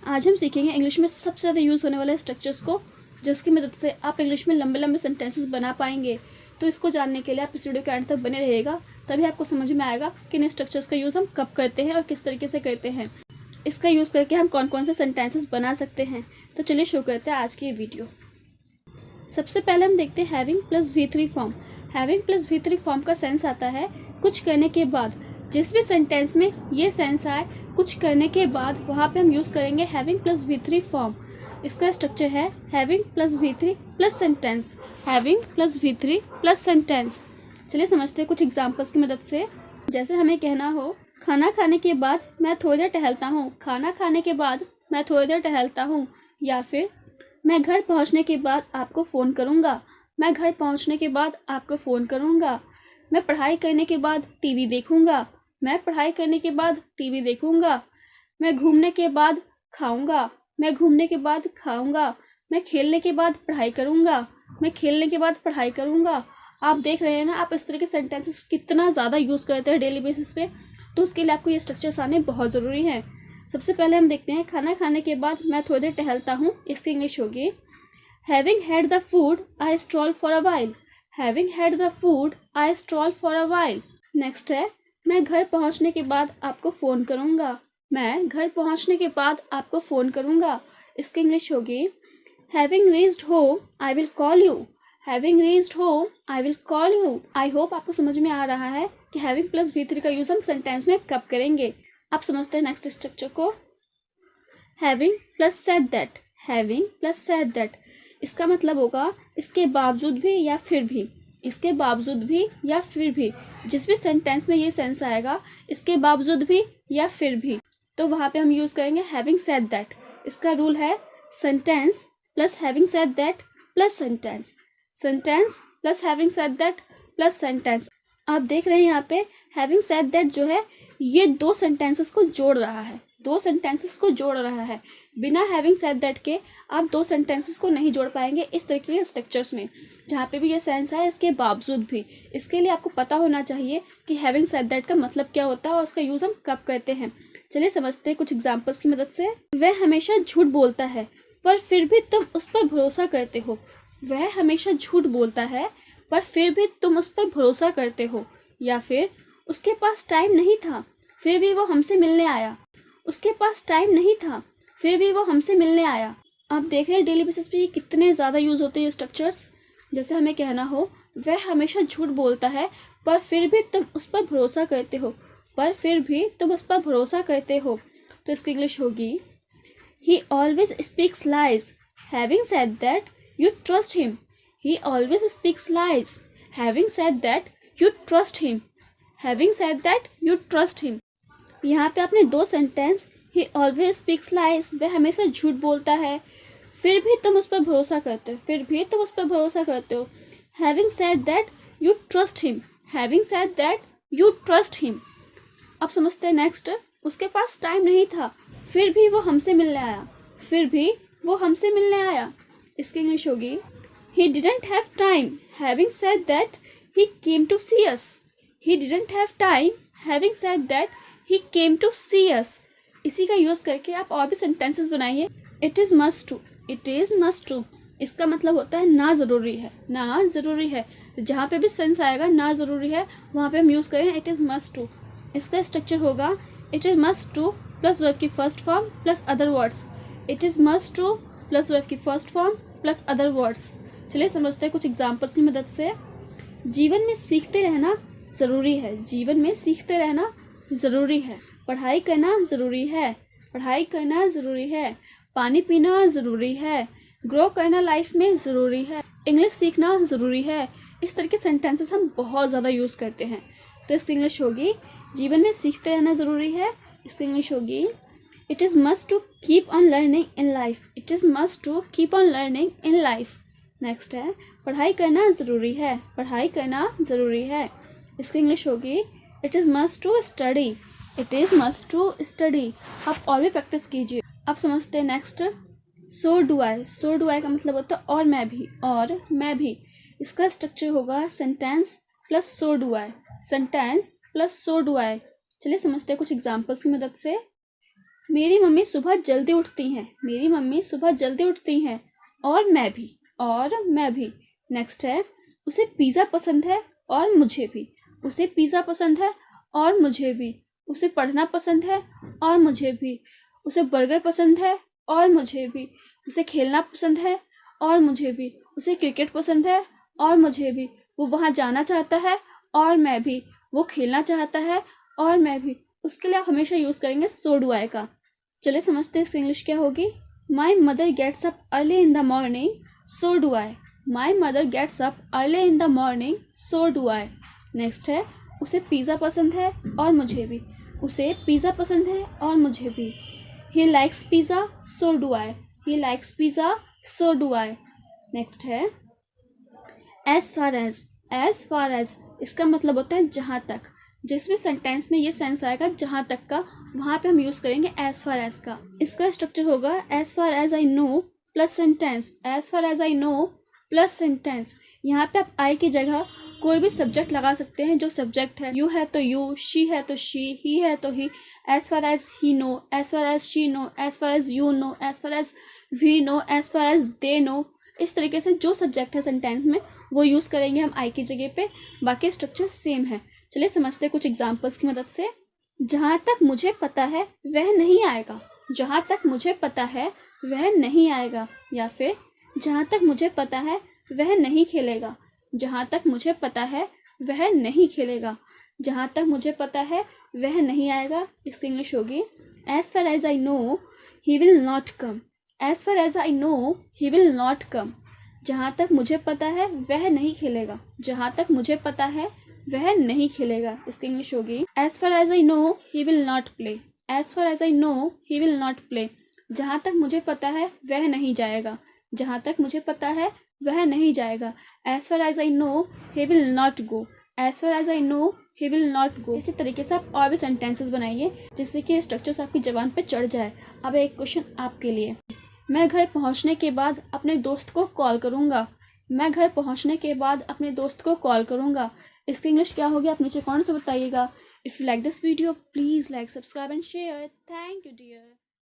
आज हम सीखेंगे इंग्लिश में सबसे ज़्यादा यूज़ होने वाले स्ट्रक्चर्स को, जिसकी मदद से आप इंग्लिश में लंबे लंबे सेंटेंसेस बना पाएंगे। तो इसको जानने के लिए आप इस वीडियो के अंत तक बने रहिएगा, तभी आपको समझ में आएगा कि इन स्ट्रक्चर्स का यूज़ हम कब करते हैं और किस तरीके से करते हैं। इसका यूज़ करके हम कौन कौन से सेंटेंसेस बना सकते हैं। तो चलिए शुरू करते हैं आज की ये वीडियो। सबसे पहले हम देखते हैं having plus V3 form. Having plus V3 form का सेंस आता है कुछ करने के बाद। जिस भी सेंटेंस में ये सेंस आए कुछ करने के बाद, वहाँ पे हम यूज़ करेंगे हैविंग प्लस V3 फॉर्म। इसका स्ट्रक्चर है having plus V3 plus sentence, having plus V3 plus sentence. चलिए समझते हैं कुछ एग्जांपल्स की मदद से। जैसे हमें कहना हो खाना खाने के बाद मैं थोड़ी देर टहलता हूँ, खाना खाने के बाद मैं थोड़ी देर टहलता हूँ। या फिर मैं घर पहुँचने के बाद आपको फ़ोन करूँगा, मैं घर पहुँचने के बाद आपको फ़ोन करूँगा। मैं पढ़ाई करने के बाद टीवी देखूँगा, मैं पढ़ाई करने के बाद टीवी देखूँगा। मैं घूमने के बाद खाऊँगा, मैं घूमने के बाद खाऊँगा। मैं खेलने के बाद पढ़ाई करूँगा, मैं खेलने के बाद पढ़ाई करूँगा। आप देख रहे हैं ना, आप इस तरह के सेंटेंसेस कितना ज़्यादा यूज़ करते हैं डेली बेसिस पे। तो उसके लिए आपको ये स्ट्रक्चर्स आने बहुत ज़रूरी हैं। सबसे पहले हम देखते हैं खाना खाने के बाद मैं थोड़ी देर टहलता हूँ। इसकी इंग्लिश होगी having had the food I stroll for a while, having had the food I stroll for a while. Next है मैं घर पहुँचने के बाद आपको फ़ोन करूँगा, मैं घर पहुँचने के बाद आपको फ़ोन करूँगा। इसकी इंग्लिश होगी having reached home I will call you, having reached home I will call you. I hope आपको समझ में आ रहा है कि हैविंग प्लस V3 का यूज़ हम सेंटेंस में कब करेंगे। आप समझते हैं नेक्स्ट स्ट्रक्चर को। Having plus said that, having plus said that. इसका मतलब होगा इसके बावजूद भी या फिर भी, इसके बावजूद भी या फिर भी। जिस भी सेंटेंस में ये सेंस आएगा इसके बावजूद भी या फिर भी, तो वहाँ पे हम यूज़ करेंगे हैविंग सेड दैट। इसका रूल है sentence plus having said that plus sentence, sentence plus having said that plus sentence. आप देख रहे हैं यहाँ पे हैविंग सेड दैट जो है ये दो सेंटेंसेस को जोड़ रहा है, दो सेंटेंसेस को जोड़ रहा है। बिना हैविंग सेड दैट के आप दो सेंटेंसेस को नहीं जोड़ पाएंगे इस तरीके के स्ट्रक्चर्स में, जहाँ पे भी ये सेंस है इसके बावजूद भी। इसके लिए आपको पता होना चाहिए कि हैविंग सेड दैट का मतलब क्या होता है और उसका यूज़ हम कब करते हैं। चलिए समझते हैं कुछ एग्जाम्पल्स की मदद से। वह हमेशा झूठ बोलता है पर फिर भी तुम उस पर भरोसा करते हो, वह हमेशा झूठ बोलता है पर फिर भी तुम उस पर भरोसा करते हो। या फिर उसके पास टाइम नहीं था फिर भी वो हमसे मिलने आया, उसके पास टाइम नहीं था फिर भी वो हमसे मिलने आया। आप देख रहे हैं डेली बेसिस पे ये कितने ज़्यादा यूज़ होते हैं स्ट्रक्चर्स। जैसे हमें कहना हो वह हमेशा झूठ बोलता है पर फिर भी तुम उस पर भरोसा करते हो, पर फिर भी तुम उस पर भरोसा करते हो। तो इसकी इंग्लिश होगी ही always speaks lies, having said that you trust him, he always speaks lies, having said that you trust him, having said that you trust him। यहाँ पे आपने दो sentence he always speaks lies, वह हमेशा झूठ बोलता है, फिर भी तुम उस पर भरोसा करते हो, फिर भी तुम उस पर भरोसा करते हो। having said that you trust him, having said that you trust him। अब समझते हैं नेक्स्ट। उसके पास टाइम नहीं था फिर भी वो हमसे मिलने आया, फिर भी वो हमसे मिलने आया। इसकी इंग्लिश होगी he didn't have time, having said that he came to see us, he didn't have time, having said that he came to see us। इसी का यूज़ करके आप और भी सेंटेंसेस बनाइए। it is must to, it is must to। इसका मतलब होता है ना ज़रूरी है, ना ज़रूरी है। जहाँ पे भी सेंस आएगा ना ज़रूरी है वहाँ पे हम यूज़ करें it is must to। इसका स्ट्रक्चर होगा it is must to plus verb की first form plus other words, it is must to plus verb की first form plus other words. चलिए समझते हैं कुछ एग्जांपल्स की मदद से। जीवन में सीखते रहना ज़रूरी है, जीवन में सीखते रहना ज़रूरी है। पढ़ाई करना ज़रूरी है, पढ़ाई करना ज़रूरी है। पानी पीना ज़रूरी है, ग्रो करना लाइफ में ज़रूरी है। इंग्लिश सीखना ज़रूरी है। इस तरह के सेंटेंसेस हम बहुत ज़्यादा यूज़ करते हैं। तो इसकी इंग्लिश होगी जीवन में सीखते रहना ज़रूरी है। इसकी इंग्लिश होगी It is must to keep on learning in life, it is must to keep on learning in life। Next है पढ़ाई करना ज़रूरी है, पढ़ाई करना ज़रूरी है। इसकी इंग्लिश होगी It is must to study, it is must to study। आप और भी प्रैक्टिस कीजिए। आप समझते हैं next. so do I, so do I का मतलब होता है और मैं भी, और मैं भी। इसका स्ट्रक्चर होगा sentence plus so do I, sentence plus so do I। चलिए समझते हैं कुछ एग्जाम्पल्स की मदद से। मेरी मम्मी सुबह जल्दी उठती हैं, मेरी मम्मी सुबह जल्दी उठती हैं, और मैं भी, और मैं भी। नेक्स्ट है, उसे पिज़्ज़ा पसंद है और मुझे भी, उसे पिज़्ज़ा पसंद है और मुझे भी। उसे पढ़ना पसंद है और मुझे भी, उसे बर्गर पसंद है और मुझे भी। उसे खेलना पसंद है और मुझे भी, उसे क्रिकेट पसंद है और मुझे भी। वो वहाँ जाना चाहता है और मैं भी, वो खेलना चाहता है और मैं भी। उसके लिए आप हमेशा यूज़ करेंगे सो डू आई का। चलिए समझते हैं इसकी इंग्लिश क्या होगी। My mother gets up early in the morning, so do I. My mother gets up early in the morning, so do I. Next है, उसे पिज़्ज़ा पसंद है और मुझे भी, उसे पिज़्ज़ा पसंद है और मुझे भी। He likes pizza, so do I. He likes pizza, so do I. Next है, एज फार एज, इसका मतलब होता है जहाँ तक। जिस भी सेंटेंस में ये सेंस आएगा जहाँ तक का, वहाँ पे हम यूज़ करेंगे एज फार एज का। इसका स्ट्रक्चर होगा as far as I know plus sentence, as far as I know plus sentence. यहाँ पे आप आई की जगह कोई भी सब्जेक्ट लगा सकते हैं जो सब्जेक्ट है। यू है तो यू, शी है तो शी, ही है तो he. As far as he know, as far as she know, as far as you know, as far as we know, as far as they know. इस तरीके से जो सब्जेक्ट है sentence में वो यूज़ करेंगे हम आई की जगह पे। बाकी स्ट्रक्चर सेम है। चलिए समझते हैं कुछ एग्जांपल्स की मदद से। जहाँ तक मुझे पता है वह नहीं आएगा, जहाँ तक मुझे पता है वह नहीं आएगा। या फिर जहाँ तक मुझे पता है वह नहीं खेलेगा, जहाँ तक मुझे पता है वह नहीं खेलेगा। जहाँ तक मुझे पता है वह नहीं आएगा। इसकी इंग्लिश होगी as far as I know he will not come, as far as I know he will not come. जहाँ तक मुझे पता है वह नहीं खेलेगा, जहाँ तक मुझे पता है वह नहीं खेलेगा। इसकी इंग्लिश होगी as far as I know he will not play, as far as I know he will not play. जहाँ तक मुझे पता है वह नहीं जाएगा, जहाँ तक मुझे पता है वह नहीं जाएगा। As far as I know he will not go, as far as I know he will not go. इसी तरीके से आप और भी सेंटेंसेस बनाइए जिससे कि स्ट्रक्चर्स आपकी जबान पे चढ़ जाए। अब एक क्वेश्चन आपके लिए। मैं घर पहुंचने के बाद अपने दोस्त को कॉल करूंगा, मैं घर पहुंचने के बाद अपने दोस्त को कॉल करूंगा। इसकी इंग्लिश क्या होगी आप नीचे कमेंट से बताइएगा। If you like this video please like, subscribe and share. Thank you dear.